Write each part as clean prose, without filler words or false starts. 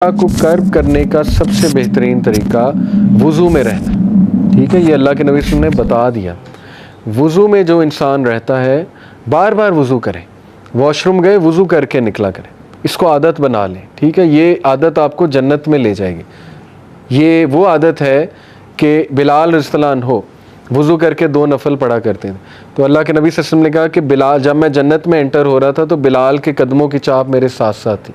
को कर्ब करने का सबसे बेहतरीन तरीका वज़ू में रहना। ठीक है, ये अल्लाह के नबी ने बता दिया। वज़ू में जो इंसान रहता है बार बार वज़ू करे, वॉशरूम गए वज़ू करके निकला करें, इसको आदत बना लें। ठीक है, ये आदत आपको जन्नत में ले जाएगी। ये वो आदत है कि बिलाल रज़ियल्लाहु अन्हु वज़ू करके 2 नफल पढ़ा करते थे। तो अल्लाह के नबी सल्लल्लाहु अलैहि वसल्लम ने कहा कि बिलाल, जब मैं जन्नत में एंटर हो रहा था तो बिलाल के कदमों की चाप मेरे साथ साथ थी,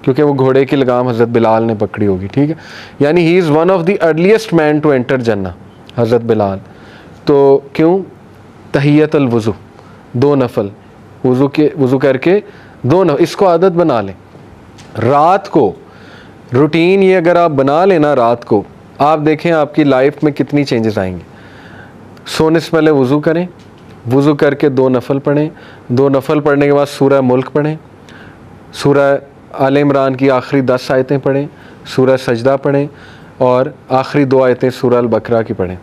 क्योंकि वो घोड़े की लगाम हज़रत बिलाल ने पकड़ी होगी। ठीक है, यानी he is one of the earliest man to enter जन्नत, हज़रत बिलाल। तो क्यों? तहियतुल वज़ू, 2 नफल वज़ू करके 2 नफल, इसको आदत बना लें। रात को रूटीन ये अगर आप बना लेना, रात को आप देखें आपकी लाइफ में कितनी चेंजेस आएंगे। सोने से पहले वज़ू करें, वज़ू करके 2 नफल पढ़ें, 2 नफल पढ़ने के बाद सूरह मुल्क पढ़ें, सूरह आले इमरान की आखिरी 10 आयतें पढ़ें, सूरह सजदा पढ़ें और आखिरी 2 आयतें सूरह अल बकरा की पढ़ें।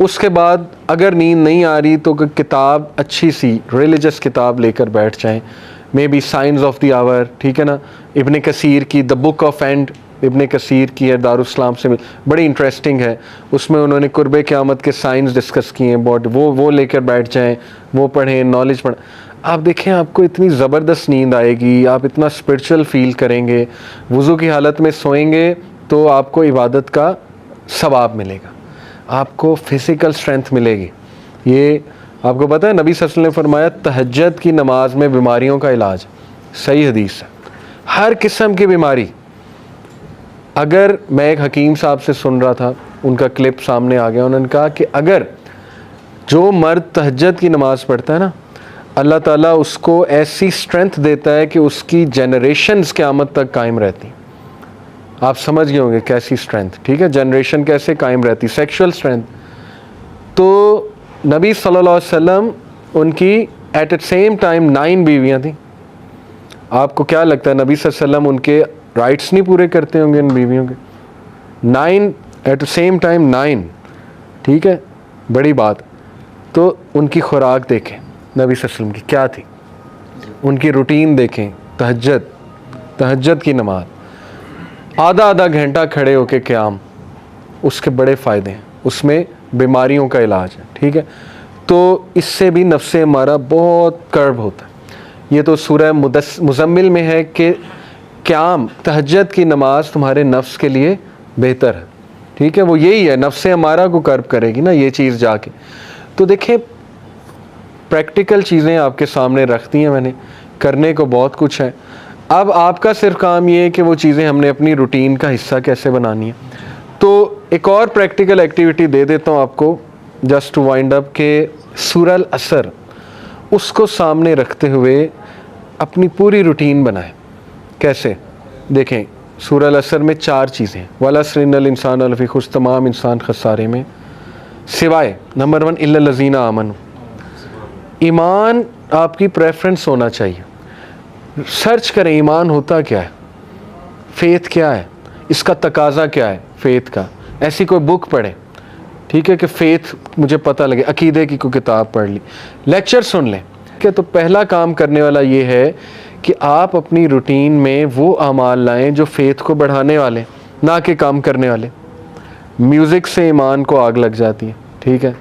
उसके बाद अगर नींद नहीं आ रही तो किताब, अच्छी सी रिलीजियस किताब लेकर बैठ जाएं, may be science of the hour, ठीक है ना, इब्ने कसीर की the book of end, Ibn Kathir की है, दारुस्सलाम से बड़ी इंटरेस्टिंग है। उसमें उन्होंने कुर्बे क़यामत के साइंस डिस्कस किए हैं बहुत, वो लेकर बैठ जाएं, वो पढ़ें, नॉलेज पढ़ें। आप देखें आपको इतनी ज़बरदस्त नींद आएगी, आप इतना स्पिरिचुअल फील करेंगे। वज़ू की हालत में सोएंगे तो आपको इबादत का सवाब मिलेगा, आपको फिज़िकल स्ट्रेंथ मिलेगी। ये आपको पता है नबी सल्लल्लाहु अलैहि वसल्लम ने फरमाया तहज्जुद की नमाज में बीमारियों का इलाज। सही हदीस है, हर किस्म की बीमारी। अगर मैं एक हकीम साहब से सुन रहा था, उनका क्लिप सामने आ गया, उन्होंने कहा कि अगर जो मर्द तहज्जुद की नमाज़ पढ़ता है ना, अल्लाह ताला उसको ऐसी स्ट्रेंथ देता है कि उसकी जनरेशन्स क़यामत तक कायम रहती। आप समझ गए होंगे कैसी स्ट्रेंथ। ठीक है, जनरेशन कैसे कायम रहती, सेक्सुअल स्ट्रेंथ। तो नबी सल्लल्लाहु अलैहि वसल्लम, उनकी एट द सेम टाइम 9 बीवियाँ थीं। आपको क्या लगता है नबी सल्लल्लाहु अलैहि वसल्लम उनके राइट्स नहीं पूरे करते होंगे इन बीवियों के? 9 एट द सेम टाइम 9, ठीक है, बड़ी बात। तो उनकी खुराक देखें नबी सल्लल्लाहु अलैहि वसल्लम की क्या थी, उनकी रूटीन देखें। तहज्जुद की नमाज, आधा घंटा खड़े होके क़याम, उसके बड़े फ़ायदे हैं, उसमें बीमारियों का इलाज है। ठीक है, तो इससे भी नफ्से हमारा बहुत कर्ब होता है। ये तो सूरह मुज़म्मिल में है कि क़याम, तहज्जुद की नमाज तुम्हारे नफ्स के लिए बेहतर है। ठीक है, वो यही है, नफ्से हमारा को कर्ब करेगी ना ये चीज़ जाके। तो देखें, प्रैक्टिकल चीज़ें आपके सामने रख दी हैं मैंने, करने को बहुत कुछ है। अब आपका सिर्फ काम ये है कि वो चीज़ें हमने अपनी रूटीन का हिस्सा कैसे बनानी है। तो एक और प्रैक्टिकल एक्टिविटी दे देता हूँ आपको, जस्ट टू वाइंड अप, के सूरह अल असर, उसको सामने रखते हुए अपनी पूरी रूटीन बनाएं। कैसे? देखें, सूरह अल असर में 4 चीज़ें, वल अस्र इन्नल इंसान लफ़ी खुस्र, तमाम इंसान खसारे में, सिवाय नंबर 1 इल्लल लज़ीना आमनू। ईमान आपकी प्रेफरेंस होना चाहिए। सर्च करें ईमान होता क्या है, फ़ेथ क्या है, इसका तकाज़ा क्या है फ़ेथ का। ऐसी कोई बुक पढ़ें, ठीक है, कि फ़ेथ मुझे पता लगे, अकीदे की कोई किताब पढ़ ली, लेक्चर सुन लें। कि तो पहला काम करने वाला ये है कि आप अपनी रूटीन में वो अमाल लाएं जो फ़ेथ को बढ़ाने वाले, ना कि काम करने वाले। म्यूज़िक से ईमान को आग लग जाती है। ठीक है,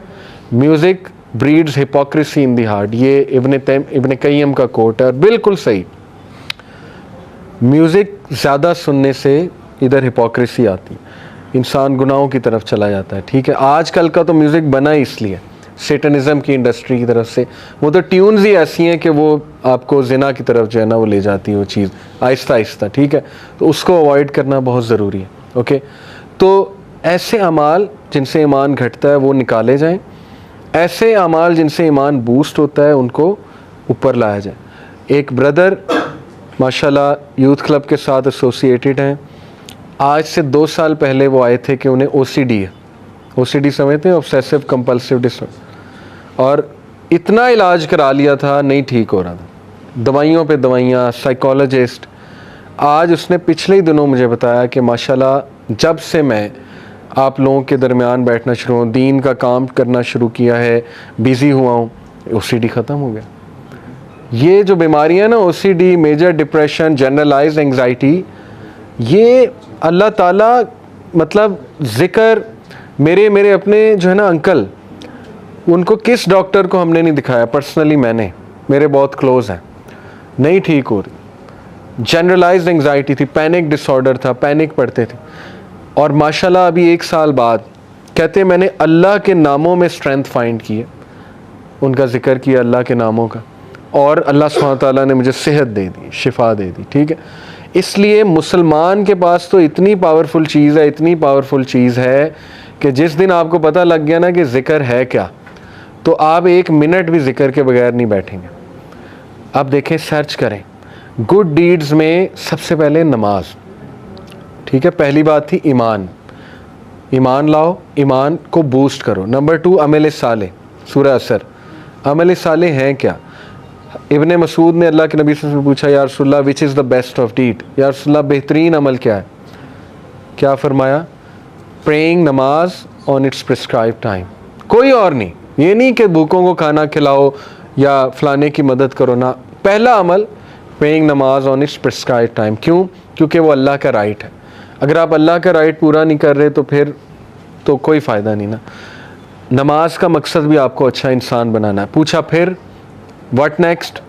music breeds hypocrisy in the heart, ये इब्ने कय्यम का कोट है, और बिल्कुल सही। म्यूज़िक ज़्यादा सुनने से इधर हिपोक्रेसी आती है, इंसान गुनाहों की तरफ चला जाता है। ठीक है, आजकल का तो म्यूज़िक बना इसलिए सेटनिज़म की इंडस्ट्री की तरफ से, वो तो ट्यून्स ही ऐसी हैं कि वो आपको ज़िना की तरफ जो है ना वो ले जाती है वो चीज़ आहिस्ता आहिस्ता। ठीक है, तो उसको अवॉइड करना बहुत ज़रूरी है। ओके, तो ऐसे अमाल जिनसे ईमान घटता है वो निकाले जाएँ, ऐसे अमाल जिनसे ईमान बूस्ट होता है उनको ऊपर लाया जाए। एक ब्रदर माशाल्लाह यूथ क्लब के साथ एसोसिएटेड हैं। आज से 2 साल पहले वो आए थे कि उन्हें OCD है। OCD समझते हैं, ऑब्सेसिव कंपल्सिव डिसऑर्डर, और इतना इलाज करा लिया था, नहीं ठीक हो रहा था, दवाइयों पे दवाइयाँ, साइकोलॉजिस्ट। आज उसने पिछले ही दिनों मुझे बताया कि माशाल्लाह जब से मैं आप लोगों के दरमियान बैठना शुरू हूँ, दीन का काम करना शुरू किया है, बिज़ी हुआ हूँ, OCD ख़त्म हो गया। ये जो बीमारियाँ ना, OCD, major depression, generalized anxiety, ये अल्लाह ताला मतलब ज़िक्र मेरे अपने जो है ना अंकल, उनको किस डॉक्टर को हमने नहीं दिखाया, पर्सनली मैंने, मेरे बहुत क्लोज हैं, नहीं ठीक हो रही, जनरलाइज्ड एंग्जाइटी थी, पैनिक डिसऑर्डर था, पैनिक पड़ते थे, और माशाल्लाह अभी 1 साल बाद कहते मैंने अल्लाह के नामों में स्ट्रेंथ फाइंड की है, उनका जिक्र किया अल्लाह के नामों का, और अल्लाह सुब्हानहू तआला ने मुझे सेहत दे दी, शिफा दे दी। ठीक है, इसलिए मुसलमान के पास तो इतनी पावरफुल चीज़ है, इतनी पावरफुल चीज़ है कि जिस दिन आपको पता लग गया ना कि ज़िक्र है क्या, तो आप 1 मिनट भी ज़िक्र के बगैर नहीं बैठेंगे। आप देखें, सर्च करें गुड डीड्स में सबसे पहले नमाज। ठीक है, पहली बात थी ईमान, ईमान लाओ, ईमान को बूस्ट करो। नंबर 2 अमल साले, सूरह असर। अमल साले हैं क्या? इब्ने मसूद ने अल्लाह के नबी से पूछा, या रसूलल्लाह which is the best of deed, या रसूलल्लाह बेहतरीन अमल क्या है? क्या फरमाया? प्रेइंग, नमाज ऑन इट्स प्रिस्क्राइब टाइम, कोई और नहीं। ये नहीं कि भूखों को खाना खिलाओ या फलाने की मदद करो ना, पहला अमल प्रेइंग नमाज ऑन इट्स प्रिस्क्राइब टाइम। क्यों? क्योंकि वो अल्लाह का राइट है। अगर आप अल्लाह का राइट पूरा नहीं कर रहे तो फिर तो कोई फ़ायदा नहीं ना। नमाज का मकसद भी आपको अच्छा इंसान बनाना है। पूछा फिर व्हाट नेक्स्ट?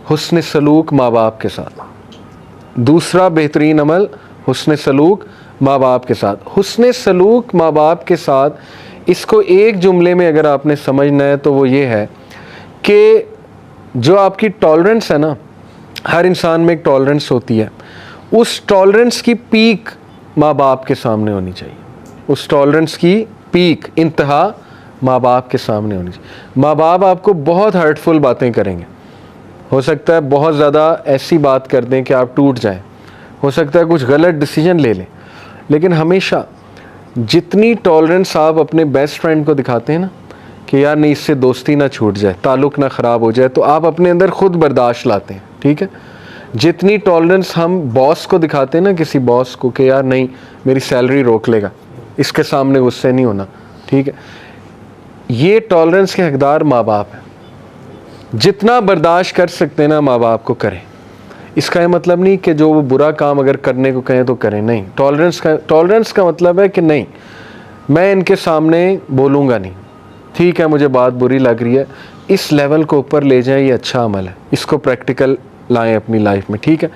हुस्न सलूक माँ बाप के साथ। दूसरा बेहतरीन अमल हुस्न सलूक माँ बाप के साथ। हुस्न सलूक माँ बाप के साथ, इसको एक जुमले में अगर आपने समझना है तो वो ये है कि जो आपकी टॉलरेंस है ना, हर इंसान में एक टॉलरेंस होती है, उस टॉलरेंस की पीक माँ बाप के सामने होनी चाहिए। उस टॉलरेंस की पीक, इंतहा माँ बाप के सामने होनी चाहिए। माँ बाप आपको बहुत हर्टफुल बातें करेंगे, हो सकता है बहुत ज़्यादा ऐसी बात कर दें कि आप टूट जाएं, हो सकता है कुछ गलत डिसीजन ले लें, लेकिन हमेशा जितनी टॉलरेंस आप अपने बेस्ट फ्रेंड को दिखाते हैं ना कि यार नहीं, इससे दोस्ती ना छूट जाए, ताल्लुक़ ना ख़राब हो जाए, तो आप अपने अंदर ख़ुद बर्दाश्त लाते हैं। ठीक है, जितनी टॉलरेंस हम बॉस को दिखाते हैं ना, किसी बॉस को, कि यार नहीं मेरी सैलरी रोक लेगा, इसके सामने गुस्से नहीं होना। ठीक है, ये टॉलरेंस के हकदार माँ बाप हैं। जितना बर्दाश्त कर सकते हैं ना माँ बाप को करें। इसका ये मतलब नहीं कि जो वो बुरा काम अगर करने को कहें तो करें, नहीं। टॉलरेंस का मतलब है कि नहीं, मैं इनके सामने बोलूँगा नहीं, ठीक है मुझे बात बुरी लग रही है, इस लेवल को ऊपर ले जाएं, ये अच्छा अमल है, इसको प्रैक्टिकल लाएं अपनी लाइफ में। ठीक है।